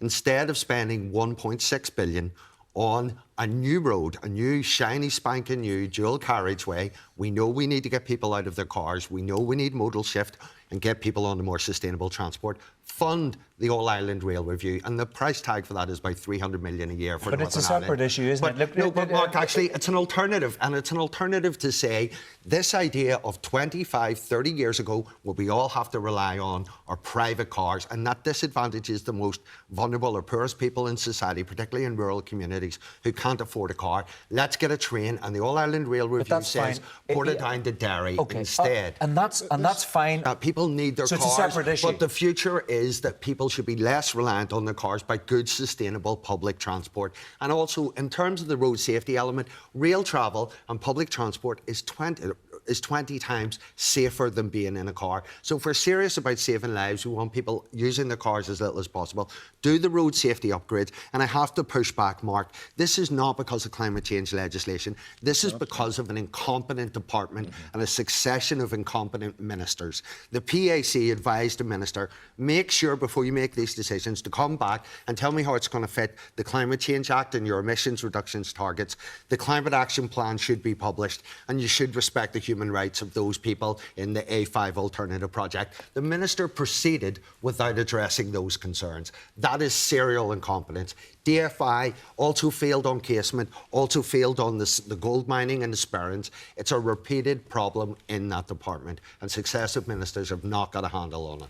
instead of spending 1.6 billion on a new road, a new shiny spanking new dual carriageway. We know we need to get people out of their cars. We know we need modal shift and get people on to more sustainable transport. Fund the All-Ireland Rail Review, and the price tag for that is about 300 million a year for But Northern it's a separate Ireland. issue, isn't it? No, but Mark, actually, it's an alternative, and it's an alternative to say this idea of 25, 30 years ago, what we all have to rely on are private cars, and that disadvantages the most vulnerable or poorest people in society, particularly in rural communities who can't afford a car. Let's get a train, and the All-Ireland Rail Review says put it down to Derry instead. And that's fine. People need their So cars, it's a separate issue. but the future is that people should be less reliant on their cars by good, sustainable public transport. And also, in terms of the road safety element, rail travel and public transport is 20 times safer than being in a car. So if we're serious about saving lives, we want people using their cars as little as possible. Do the road safety upgrades. And I have to push back, Mark. This is not because of climate change legislation. This is because of an incompetent department and a succession of incompetent ministers. The PAC advised the minister, make sure before you make these decisions to come back and tell me how it's going to fit the Climate Change Act and your emissions reductions targets. The Climate Action Plan should be published, and you should respect the human rights of those people in the A5 alternative project. The minister proceeded without addressing those concerns. That is serial incompetence. DFI also failed on casement, also failed on the gold mining and the Sperrins. It's a repeated problem in that department, and successive ministers have not got a handle on it.